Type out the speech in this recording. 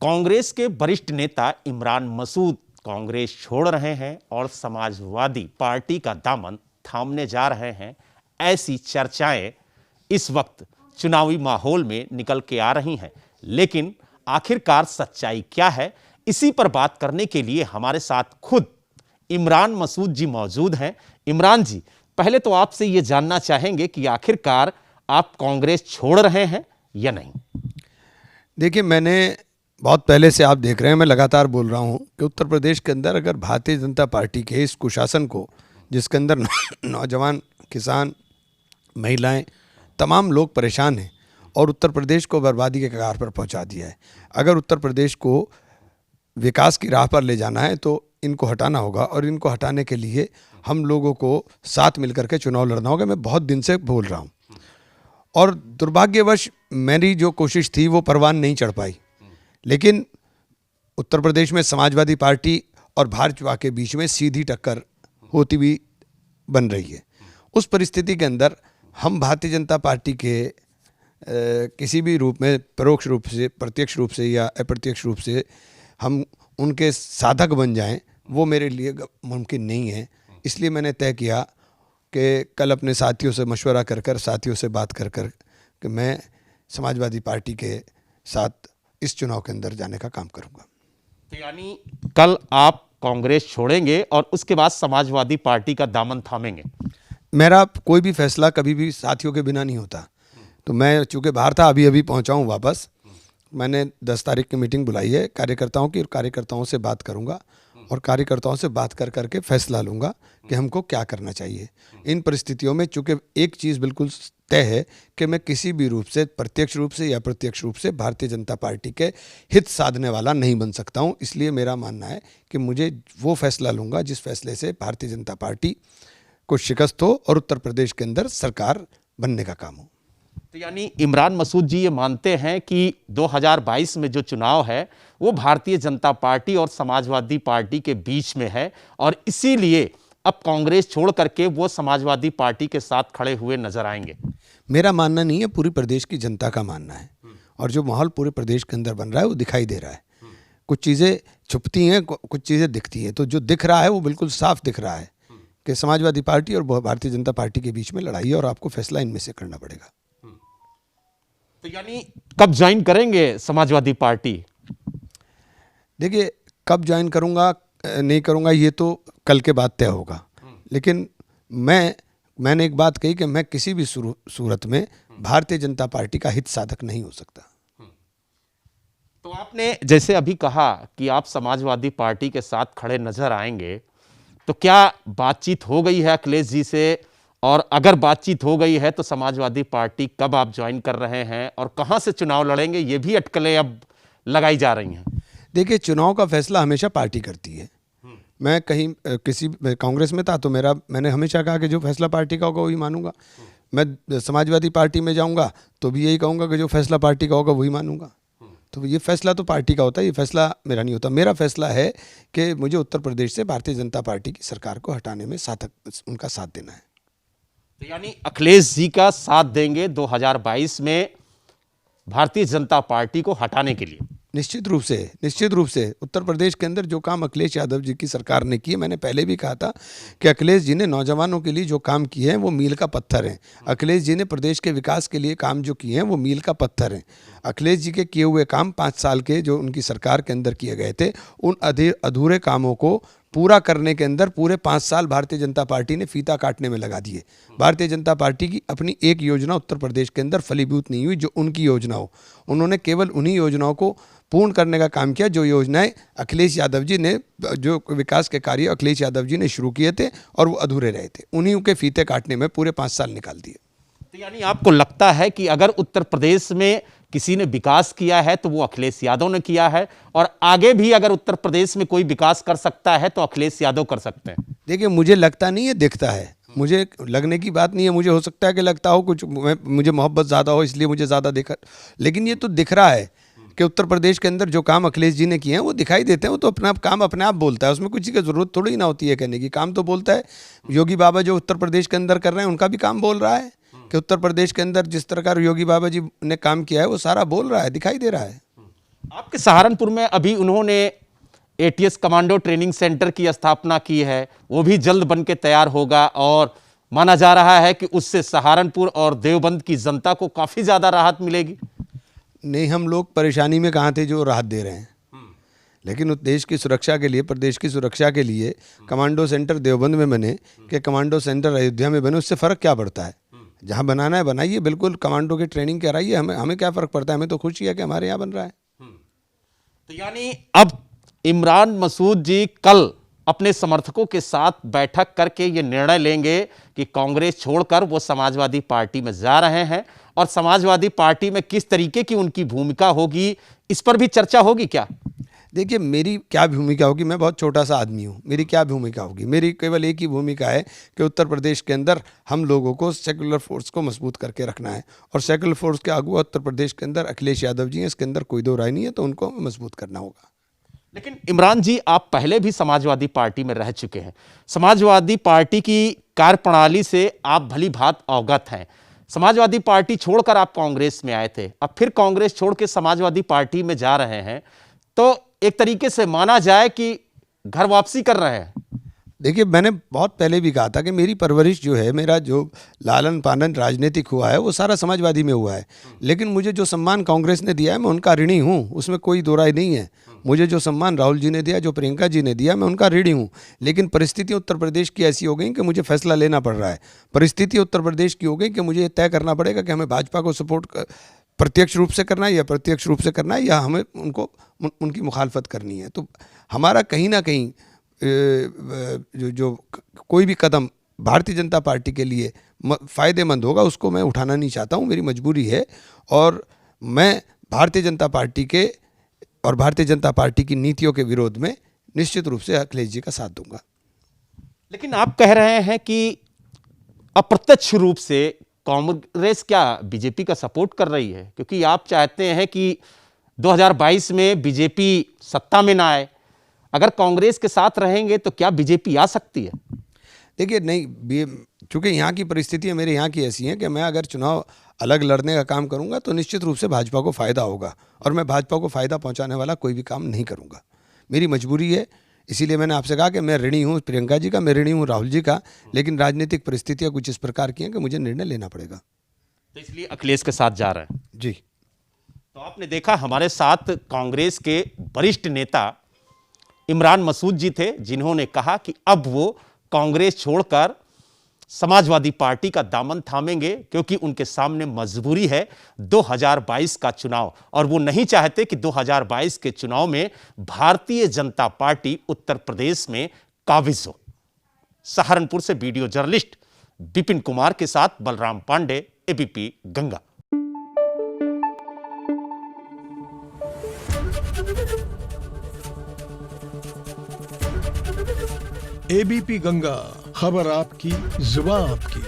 कांग्रेस के वरिष्ठ नेता इमरान मसूद कांग्रेस छोड़ रहे हैं और समाजवादी पार्टी का दामन थामने जा रहे हैं। ऐसी चर्चाएं इस वक्त चुनावी माहौल में निकल के आ रही हैं, लेकिन आखिरकार सच्चाई क्या है, इसी पर बात करने के लिए हमारे साथ खुद इमरान मसूद जी मौजूद हैं। इमरान जी, पहले तो आपसे यह जानना चाहेंगे कि आखिरकार आप कांग्रेस छोड़ रहे हैं या नहीं। देखिए, मैंने बहुत पहले से, आप देख रहे हैं, मैं लगातार बोल रहा हूं कि उत्तर प्रदेश के अंदर अगर भारतीय जनता पार्टी के इस कुशासन को, जिसके अंदर नौजवान, किसान, महिलाएं, तमाम लोग परेशान हैं और उत्तर प्रदेश को बर्बादी के कगार पर पहुंचा दिया है, अगर उत्तर प्रदेश को विकास की राह पर ले जाना है तो इनको हटाना होगा और इनको हटाने के लिए हम लोगों को साथ मिलकर के चुनाव लड़ना होगा। मैं बहुत दिन से बोल रहा हूँ और दुर्भाग्यवश मेरी जो कोशिश थी वो परवान नहीं चढ़ पाई, लेकिन उत्तर प्रदेश में समाजवादी पार्टी और भाजपा के बीच में सीधी टक्कर होती हुई बन रही है। उस परिस्थिति के अंदर हम भारतीय जनता पार्टी के किसी भी रूप में, परोक्ष रूप से, प्रत्यक्ष रूप से या अप्रत्यक्ष रूप से हम उनके साधक बन जाएं, वो मेरे लिए मुमकिन नहीं है। इसलिए मैंने तय किया कि कल अपने साथियों से मशवरा कर कर, साथियों से बात कर कर कि मैं समाजवादी पार्टी के साथ इस चुनाव के अंदर जाने का काम करूंगा। तो यानी कल आप कांग्रेस छोड़ेंगे और उसके बाद समाजवादी पार्टी का दामन थामेंगे? मेरा कोई भी फैसला कभी भी साथियों के बिना नहीं होता। तो मैं चूँकि बाहर था, अभी अभी पहुंचा हूं वापस, मैंने 10 तारीख की मीटिंग बुलाई है कार्यकर्ताओं की और कार्यकर्ताओं से बात करूंगा और कार्यकर्ताओं से बात कर करके फैसला लूंगा कि हमको क्या करना चाहिए इन परिस्थितियों में। चूँकि एक चीज़ बिल्कुल तय है कि मैं किसी भी रूप से, प्रत्यक्ष रूप से या प्रत्यक्ष रूप से, भारतीय जनता पार्टी के हित साधने वाला नहीं बन सकता हूं। इसलिए मेरा मानना है कि मुझे वो फैसला लूंगा जिस फैसले से भारतीय जनता पार्टी को शिकस्त हो और उत्तर प्रदेश के अंदर सरकार बनने का काम हो। तो यानी इमरान मसूद जी ये मानते हैं कि 2022 में जो चुनाव है वो भारतीय जनता पार्टी और समाजवादी पार्टी के बीच में है और इसीलिए अब कांग्रेस छोड़ करके वो समाजवादी पार्टी के साथ खड़े हुए नजर आएंगे? मेरा मानना नहीं है, पूरी प्रदेश की जनता का मानना है और जो माहौल पूरे प्रदेश के अंदर बन रहा है वो दिखाई दे रहा है। कुछ चीज़ें छुपती हैं, कुछ चीज़ें दिखती हैं, तो जो दिख रहा है वो बिल्कुल साफ दिख रहा है कि समाजवादी पार्टी और भारतीय जनता पार्टी के बीच में लड़ाई है और आपको फैसला इनमें से करना पड़ेगा। तो यानी कब ज्वाइन करेंगे समाजवादी पार्टी? देखिए, कब ज्वाइन करूंगा नहीं करूंगा ये तो कल के बाद तय होगा, लेकिन मैंने एक बात कही कि मैं किसी भी सूरत में भारतीय जनता पार्टी का हित साधक नहीं हो सकता। तो आपने जैसे अभी कहा कि आप समाजवादी पार्टी के साथ खड़े नजर आएंगे, तो क्या बातचीत हो गई है अखिलेश जी से? और अगर बातचीत हो गई है तो समाजवादी पार्टी कब आप ज्वाइन कर रहे हैं और कहां से चुनाव लड़ेंगे, ये भी अटकलें अब लगाई जा रही हैं। देखिए, चुनाव का फैसला हमेशा पार्टी करती है। मैं कहीं किसी कांग्रेस में था तो मैंने हमेशा कहा कि जो फैसला पार्टी का होगा वही मानूंगा। मैं समाजवादी पार्टी में जाऊंगा तो भी यही कहूंगा कि जो फैसला पार्टी का होगा वही मानूंगा। तो ये फैसला तो पार्टी का होता है, ये फैसला मेरा नहीं होता। मेरा फैसला है कि मुझे उत्तर प्रदेश से भारतीय जनता पार्टी की सरकार को हटाने में उनका साथ देना है। तो यानी अखिलेश जी का साथ देंगे 2022 में भारतीय जनता पार्टी को हटाने के लिए? निश्चित रूप से उत्तर प्रदेश के अंदर जो काम अखिलेश यादव जी की सरकार ने किए, मैंने पहले भी कहा था कि अखिलेश जी ने नौजवानों के लिए जो काम किए हैं वो मील का पत्थर हैं। अखिलेश जी ने प्रदेश के विकास के लिए काम जो किए हैं वो मील का पत्थर हैं। अखिलेश जी के किए हुए काम 5 साल के जो उनकी सरकार के अंदर किए गए थे, उन अधूरे कामों को पूरा करने के अंदर पूरे 5 साल भारतीय जनता पार्टी ने फीता काटने में लगा दिए। भारतीय जनता पार्टी की अपनी एक योजना उत्तर प्रदेश के अंदर फलीभूत नहीं हुई जो उनकी योजना हो। उन्होंने केवल उन्हीं योजनाओं को पूर्ण करने का काम किया जो योजनाएं अखिलेश यादव जी ने, जो विकास के कार्य अखिलेश यादव जी ने शुरू किए थे और वो अधूरे रहे थे, उन्हीं के फीते काटने में पूरे 5 साल निकाल दिए। तो यानी आपको लगता है कि अगर उत्तर प्रदेश में किसी ने विकास किया है तो वो अखिलेश यादव ने किया है और आगे भी अगर उत्तर प्रदेश में कोई विकास कर सकता है तो अखिलेश यादव कर सकते हैं? देखिए, मुझे लगता नहीं है, दिखता है। मुझे लगने की बात नहीं है, मुझे हो सकता है कि लगता हो कुछ, मुझे मोहब्बत ज़्यादा हो इसलिए मुझे ज़्यादा देखा, लेकिन ये तो दिख रहा है कि उत्तर प्रदेश के अंदर जो काम अखिलेश जी ने किए हैं वो दिखाई देते हैं। वो तो अपना काम अपने आप बोलता है, उसमें किसी की ज़रूरत थोड़ी ना होती है कहने की, काम तो बोलता है। योगी बाबा जो उत्तर प्रदेश के अंदर कर रहे हैं उनका भी काम बोल रहा है कि उत्तर प्रदेश के अंदर जिस तरह का योगी बाबा जी ने काम किया है वो सारा बोल रहा है, दिखाई दे रहा है। आपके सहारनपुर में अभी उन्होंने एटीएस कमांडो ट्रेनिंग सेंटर की स्थापना की है, वो भी जल्द बन के तैयार होगा और माना जा रहा है कि उससे सहारनपुर और देवबंद की जनता को काफी ज्यादा राहत मिलेगी। नहीं, हम लोग परेशानी में कहाँ थे जो राहत दे रहे हैं, लेकिन उस देश की सुरक्षा के लिए, प्रदेश की सुरक्षा के लिए कमांडो सेंटर देवबंद में बने कि कमांडो सेंटर अयोध्या में बने, उससे फ़र्क क्या पड़ता है? जहाँ बनाना है बनाइए, बिल्कुल कमांडो की ट्रेनिंग कराइए, हमें क्या फ़र्क पड़ता है? हमें तो खुशी है कि हमारे यहाँ बन रहा है। तो यानी अब इमरान मसूद जी कल अपने समर्थकों के साथ बैठक करके ये निर्णय लेंगे कि कांग्रेस छोड़कर वो समाजवादी पार्टी में जा रहे हैं, और समाजवादी पार्टी में किस तरीके की उनकी भूमिका होगी इस पर भी चर्चा होगी क्या? देखिए, मेरी क्या भूमिका होगी, मैं बहुत छोटा सा आदमी हूँ, मेरी क्या भूमिका होगी? मेरी केवल एक ही भूमिका है कि उत्तर प्रदेश के अंदर हम लोगों को सेकुलर फोर्स को मजबूत करके रखना है, और सेकुलर फोर्स के अगुवा उत्तर प्रदेश के अंदर अखिलेश यादव जी हैं, इसके अंदर कोई दो राय नहीं है, तो उनको मजबूत करना होगा। लेकिन इमरान जी, आप पहले भी समाजवादी पार्टी में रह चुके हैं, समाजवादी पार्टी की कार्यप्रणाली से आप भली भांति अवगत हैं। समाजवादी पार्टी छोड़कर आप कांग्रेस में आए थे, अब फिर कांग्रेस छोड़ के समाजवादी पार्टी में जा रहे हैं, तो एक तरीके से माना जाए कि घर वापसी कर रहे हैं। देखिए, मैंने बहुत पहले भी कहा था कि मेरी परवरिश जो है, मेरा जो लालन पालन राजनीतिक हुआ है, वो सारा समाजवादी में हुआ है, लेकिन मुझे जो सम्मान कांग्रेस ने दिया है, मैं उनका ऋणी हूँ, उसमें कोई दो राय नहीं है। मुझे जो सम्मान राहुल जी ने दिया, जो प्रियंका जी ने दिया, मैं उनका ऋणी हूँ, लेकिन परिस्थिति उत्तर प्रदेश की ऐसी हो गई कि मुझे फैसला लेना पड़ रहा है। परिस्थिति उत्तर प्रदेश की हो गई कि मुझे तय करना पड़ेगा कि हमें भाजपा को सपोर्ट प्रत्यक्ष रूप से करना है या प्रत्यक्ष रूप से करना है, या हमें उनकी मुखालफत करनी है। तो हमारा कहीं ना कहीं जो कोई भी कदम भारतीय जनता पार्टी के लिए फ़ायदेमंद होगा, उसको मैं उठाना नहीं चाहता हूँ, मेरी मजबूरी है, और मैं भारतीय जनता पार्टी के और भारतीय जनता पार्टी की नीतियों के विरोध में निश्चित रूप से अखिलेश जी का साथ दूंगा। लेकिन आप कह रहे हैं कि अप्रत्यक्ष रूप से कांग्रेस क्या बीजेपी का सपोर्ट कर रही है, क्योंकि आप चाहते हैं कि 2022 में बीजेपी सत्ता में ना आए, अगर कांग्रेस के साथ रहेंगे तो क्या बीजेपी आ सकती है? देखिए, नहीं, चूंकि यहाँ की परिस्थितियाँ मेरे यहाँ की ऐसी हैं कि मैं अगर चुनाव अलग लड़ने का काम करूँगा तो निश्चित रूप से भाजपा को फ़ायदा होगा, और मैं भाजपा को फ़ायदा पहुँचाने वाला कोई भी काम नहीं करूँगा। मेरी मजबूरी है, इसीलिए मैंने आपसे कहा कि मैं ऋणी हूँ प्रियंका जी का, मैं ऋणी हूँ राहुल जी का, लेकिन राजनीतिक परिस्थितियाँ कुछ इस प्रकार की हैं कि मुझे निर्णय लेना पड़ेगा, तो इसलिए अखिलेश के साथ जा रहे हैं जी। तो आपने देखा, हमारे साथ कांग्रेस के वरिष्ठ नेता इमरान मसूद जी थे, जिन्होंने कहा कि अब वो कांग्रेस छोड़कर समाजवादी पार्टी का दामन थामेंगे, क्योंकि उनके सामने मजबूरी है 2022 का चुनाव, और वो नहीं चाहते कि 2022 के चुनाव में भारतीय जनता पार्टी उत्तर प्रदेश में काबिज हो। सहारनपुर से वीडियो जर्नलिस्ट विपिन कुमार के साथ बलराम पांडे, एबीपी गंगा। एबीपी गंगा, खबर आपकी, जुबान आपकी।